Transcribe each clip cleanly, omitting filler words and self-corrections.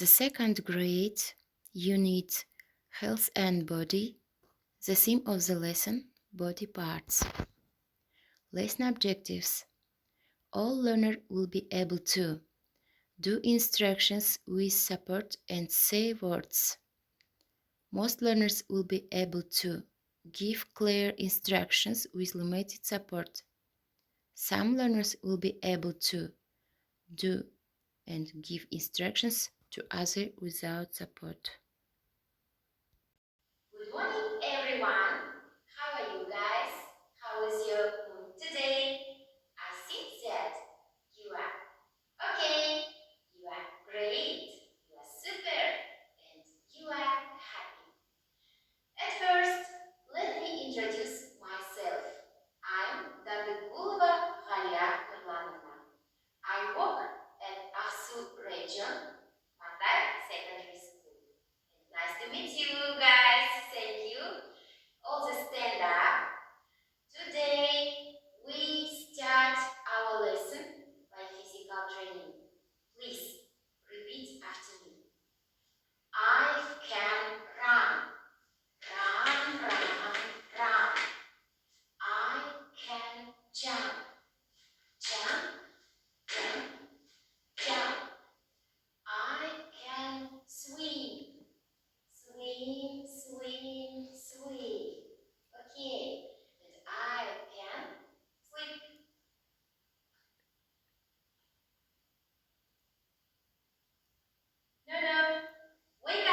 The second grade, unit Health and Body. The theme of the lesson, body parts. Lesson objectives. All learners will be able to do instructions with support and say words. Most learners will be able to give clear instructions with limited support. Some learners will be able to do and give instructions to others without support. Good morning, everyone. How are you guys? How is your mood today? I think that you are okay, you are great, you are super, and you are happy. At first, let me introduce myself. I'm Dandыгулова Галия. I work at ағылшын region, Matai Secondary School. And nice to meet you guys. Thank you. All the stand up. Today we start our lesson by physical training. Please repeat after me. I can run. Run, run, run. I can jump. Jump, jump, jump. I can swim. Swim, swim, swim. Okay. And I can sleep. No. Wake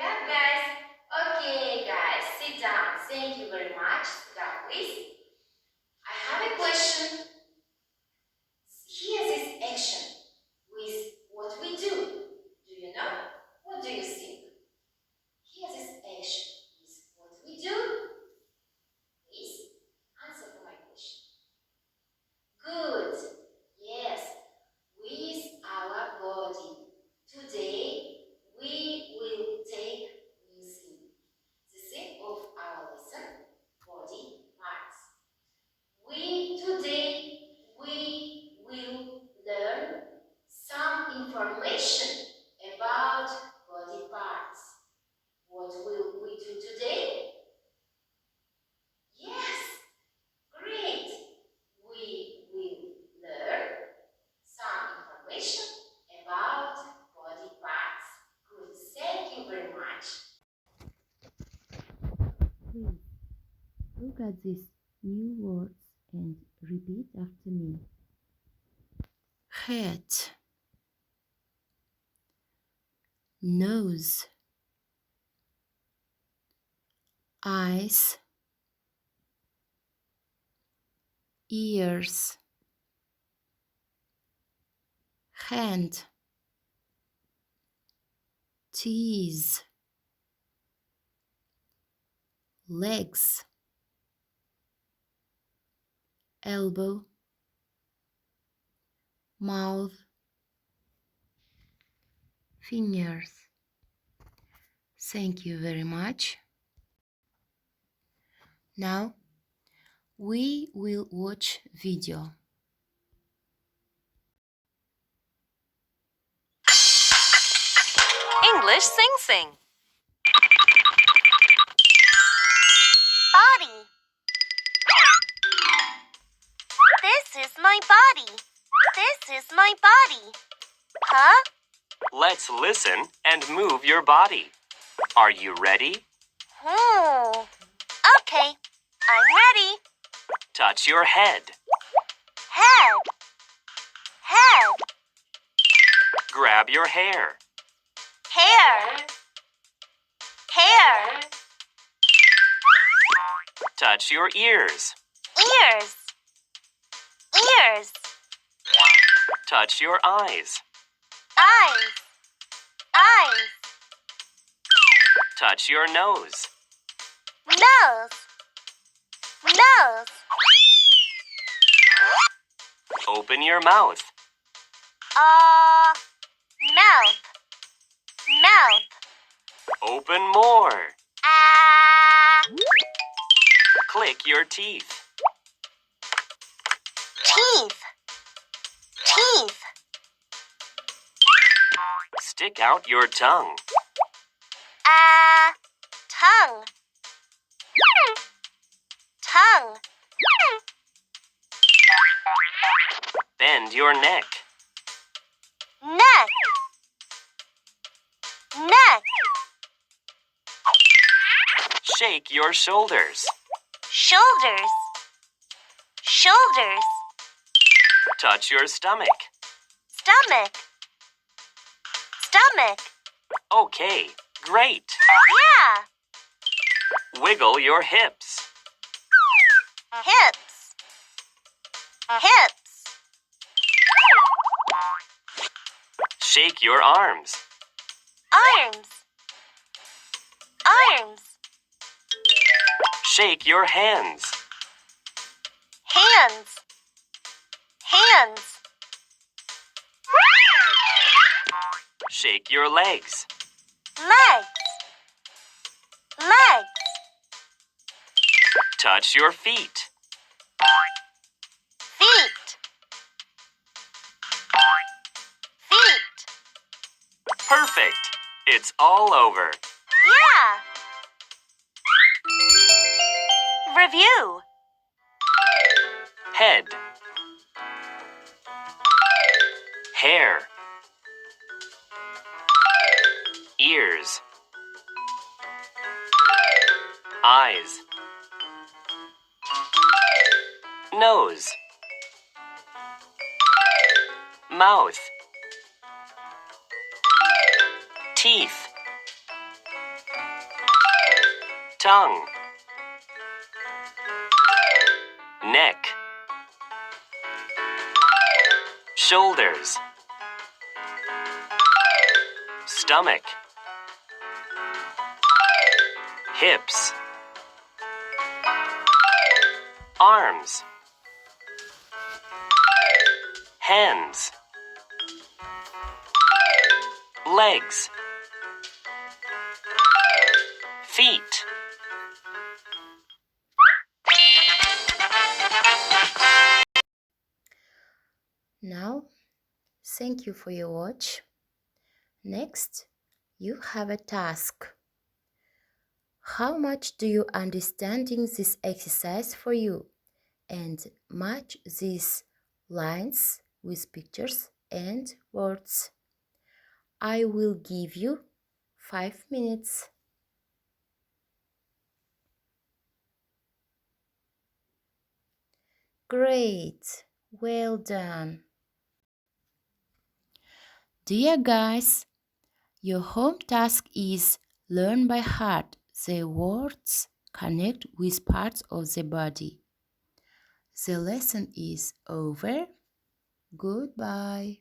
up, guys. Okay, guys, sit down. Thank you very much. Sit down, please. I have a question. Here's this action with what we do. Do you know? What do you think? Here's this action with what we do. Please answer for my question. Good. Yes, with our body. Today we will take new theme. The theme of our lesson, body parts. Today we will learn some information about body parts. What will we do today? Yes, great. We will learn some information about body parts. Good, thank you very much. Please look at these new words and repeat after me. Head, nose, eyes, ears, hand, teeth, legs, elbow, mouth, fingers. Thank you very much. Now we will watch video. English sing. Body. This is my body. This is my body. Huh? Let's listen and move your body. Are you ready? Okay, I'm ready. Touch your head. Head. Head. Grab your hair. Hair. Hair. Touch your ears. Ears. Ears. Touch your eyes. Eyes. Eyes. Touch your nose. Nose. Nose. Open your mouth. Mouth. Mouth. Open more. Click your teeth. Teeth. Teeth. Stick out your tongue. Tongue. Tongue. Bend your neck. Neck. Neck. Shake your shoulders. Shoulders. Shoulders. Touch your stomach. Stomach. Stomach. Okay, great. Yeah. Wiggle your hips. Hips. Hips. Shake your arms. Arms. Arms. Shake your hands. Hands. Hands. Shake your legs. Legs. Legs. Touch your feet. Feet. Feet. Perfect. It's all over. Yeah. Review. Head. Hair. Ears. Eyes. Nose. Mouth. Teeth. Tongue. Neck. Shoulders. Stomach. Hips. Arms. Hands. Legs. Feet. Now, thank you for your watch. Next, you have a task. How much do you understanding this exercise for you? And match these lines with pictures and words. I will give you 5 minutes. Great, well done. Dear guys, your home task is learn by heart the words connect with parts of the body. The lesson is over. Goodbye.